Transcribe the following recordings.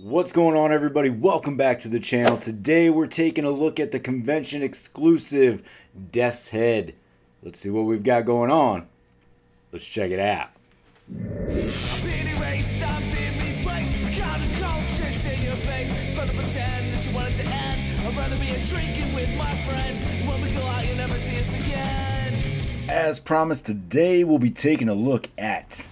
What's going on, everybody? Welcome back to the channel. Today we're taking a look at the convention exclusive Death's Head. Let's see what we've got going on. Let's check it out. As promised, today we'll be taking a look at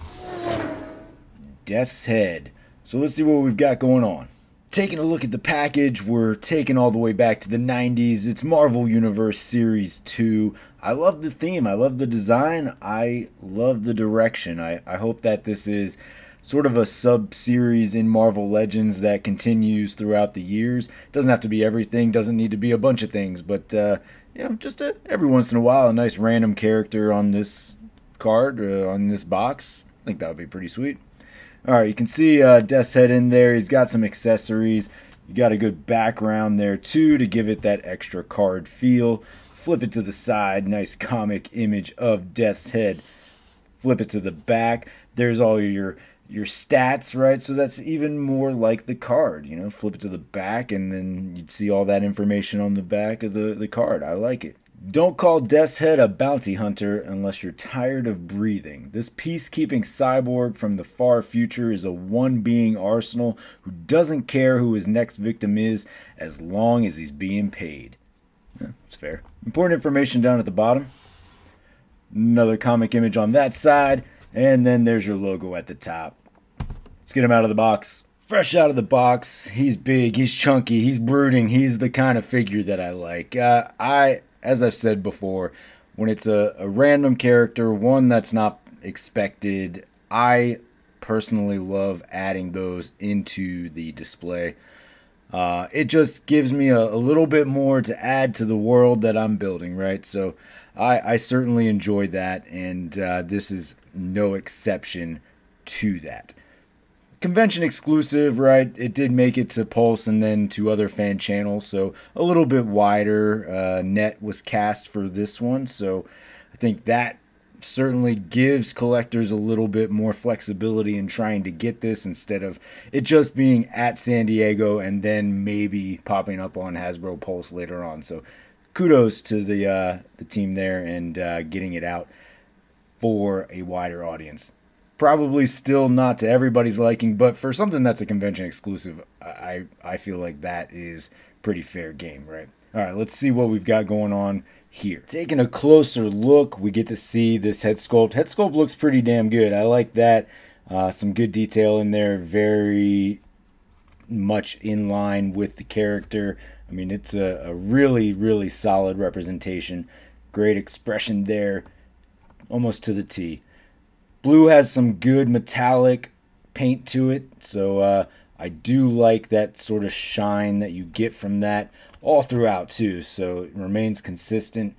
Death's Head. So let's see what we've got going on. Taking a look at the package, we're taking all the way back to the 90s. It's Marvel Universe Series 2. I love the theme. I love the design. I love the direction. I hope that this is sort of a sub-series in Marvel Legends that continues throughout the years. It doesn't have to be everything. Doesn't need to be a bunch of things. But, just every once in a while, a nice random character on this card, on this box. I think that would be pretty sweet. Alright, you can see Death's Head in there. He's got some accessories. You got a good background there too to give it that extra card feel. Flip it to the side. Nice comic image of Death's Head. Flip it to the back. There's all your stats, right? So that's even more like the card. You know, flip it to the back and then you'd see all that information on the back of the card. I like it. Don't call Death's Head a bounty hunter unless you're tired of breathing. This peacekeeping cyborg from the far future is a one-being arsenal who doesn't care who his next victim is as long as he's being paid. Yeah, that's fair. Important information down at the bottom. Another comic image on that side. And then there's your logo at the top. Let's get him out of the box. Fresh out of the box. He's big, he's chunky, he's brooding. He's the kind of figure that I like. As I've said before, when it's a random character, one that's not expected, I personally love adding those into the display. It just gives me a little bit more to add to the world that I'm building, right? So I certainly enjoyed that, and this is no exception to that. Convention exclusive, right? It did make it to Pulse and then to other fan channels, so a little bit wider net was cast for this one. So I think that certainly gives collectors a little bit more flexibility in trying to get this instead of it just being at San Diego and then maybe popping up on Hasbro Pulse later on. So kudos to the team there and getting it out for a wider audience. Probably still not to everybody's liking, but for something that's a convention exclusive, I feel like that is pretty fair game, right? All right, let's see what we've got going on here. Taking a closer look, we get to see this head sculpt. Head sculpt looks pretty damn good. I like that. Some good detail in there, very much in line with the character. I mean, it's a really, really solid representation. Great expression there, almost to the T. Blue has some good metallic paint to it, so I do like that sort of shine that you get from that all throughout too, so it remains consistent.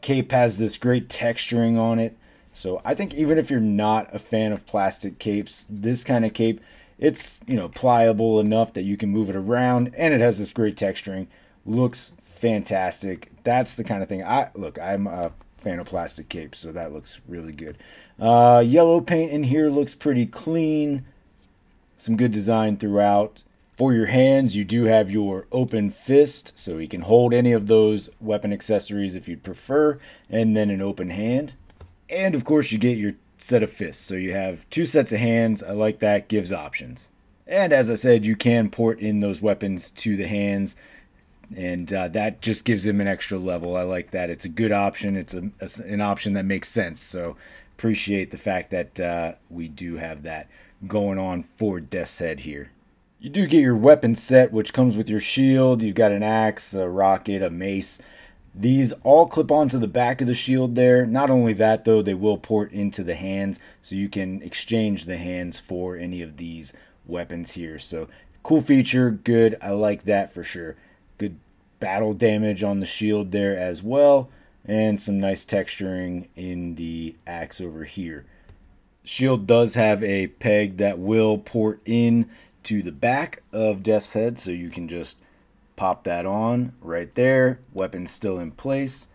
Cape has this great texturing on it, so I think even if you're not a fan of plastic capes, this kind of cape, it's, you know, pliable enough that you can move it around, and it has this great texturing. Looks fantastic. That's the kind of thing I'm a fan of plastic capes, so that looks really good. Yellow paint in here looks pretty clean. Some good design throughout. For your hands, you do have your open fist, so you can hold any of those weapon accessories if you'd prefer, and then an open hand. And of course you get your set of fists, so you have two sets of hands. I like that, gives options. And as I said, you can port in those weapons to the hands, and that just gives them an extra level. I like that. It's a good option. It's an option that makes sense. So appreciate the fact that we do have that going on for Death's Head here. You do get your weapon set, which comes with your shield. You've got an axe, a rocket, a mace. These all clip onto the back of the shield there. Not only that, though, they will port into the hands, so you can exchange the hands for any of these weapons here. So cool feature, good. I like that for sure. Good battle damage on the shield there as well, and some nice texturing in the axe over here. Shield does have a peg that will port in to the back of Death's Head, so you can just pop that on right there. Weapon's still in place.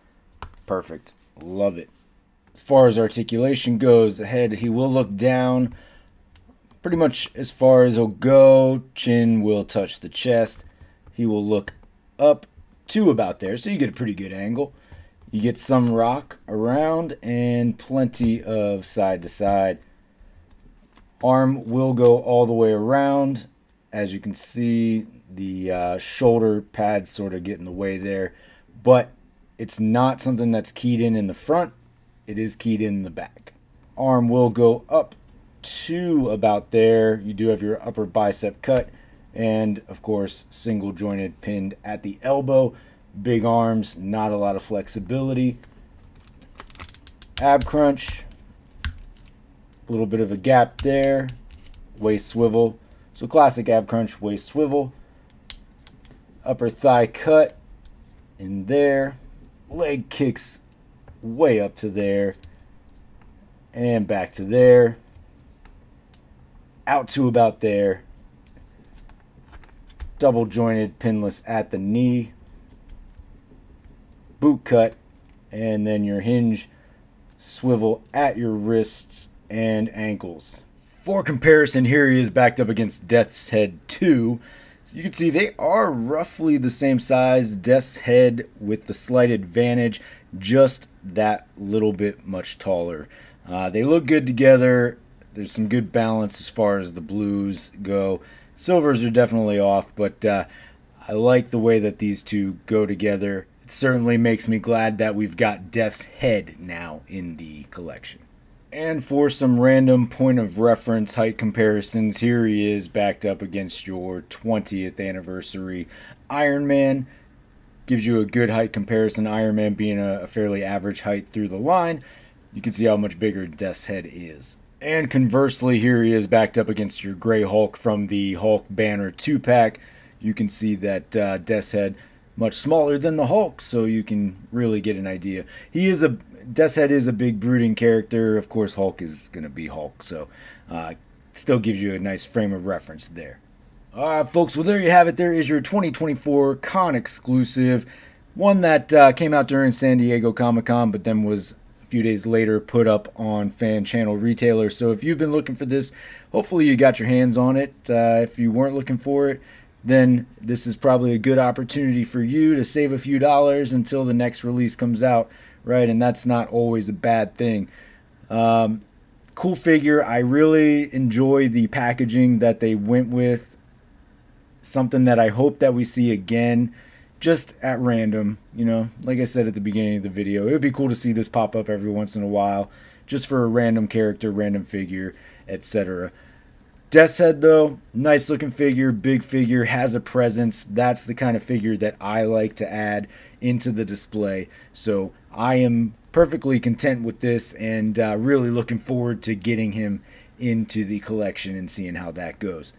Perfect. Love it. As far as articulation goes, the head, he will look down pretty much as far as he'll go. Chin will touch the chest. He will look up to about there, so you get a pretty good angle. You get some rock around and plenty of side to side. Arm will go all the way around. As you can see, the shoulder pads sort of get in the way there, but it's not something that's keyed in the front. It is keyed in the back. Arm will go up to about there. You do have your upper bicep cut, and of course single jointed pinned at the elbow. Big arms, not a lot of flexibility. Ab crunch, a little bit of a gap there. Waist swivel. So classic ab crunch, waist swivel. Upper thigh cut in there. Leg kicks way up to there and back to there. Out to about there. Double jointed pinless at the knee. Boot cut, and then your hinge swivel at your wrists and ankles. For comparison, here he is backed up against Death's Head 2. You can see they are roughly the same size. Death's Head with the slight advantage, just that little bit much taller. They look good together. There's some good balance as far as the blues go. Silvers are definitely off, but I like the way that these two go together. It certainly makes me glad that we've got Death's Head now in the collection. And for some random point of reference height comparisons, here he is backed up against your 20th anniversary Iron Man. Gives you a good height comparison. Iron Man being a fairly average height through the line. You can see how much bigger Death's Head is. And conversely, here he is backed up against your Grey Hulk from the Hulk Banner 2-pack. You can see that Death's Head much smaller than the Hulk, so you can really get an idea. Death's Head is a big brooding character. Of course, Hulk is going to be Hulk, so still gives you a nice frame of reference there. Alright, folks, well, there you have it. There is your 2024 con exclusive. One that came out during San Diego Comic-Con, but then was a few days later put up on Fan Channel Retailer. So if you've been looking for this, hopefully you got your hands on it. If you weren't looking for it, then this is probably a good opportunity for you to save a few dollars until the next release comes out, right? And that's not always a bad thing. Cool figure. I really enjoy the packaging that they went with. Something that I hope that we see again, just at random. You know, like I said at the beginning of the video, it would be cool to see this pop up every once in a while, just for a random character, random figure, etc. Death's Head, though, nice looking figure, big figure, has a presence. That's the kind of figure that I like to add into the display. So I am perfectly content with this, and really looking forward to getting him into the collection and seeing how that goes.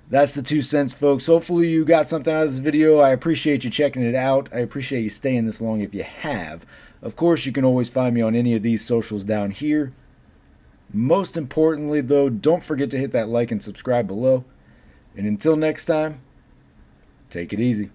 That's the 2 cents, folks. Hopefully you got something out of this video. I appreciate you checking it out. I appreciate you staying this long if you have. Of course, you can always find me on any of these socials down here. Most importantly, though, don't forget to hit that like and subscribe below. And until next time, take it easy.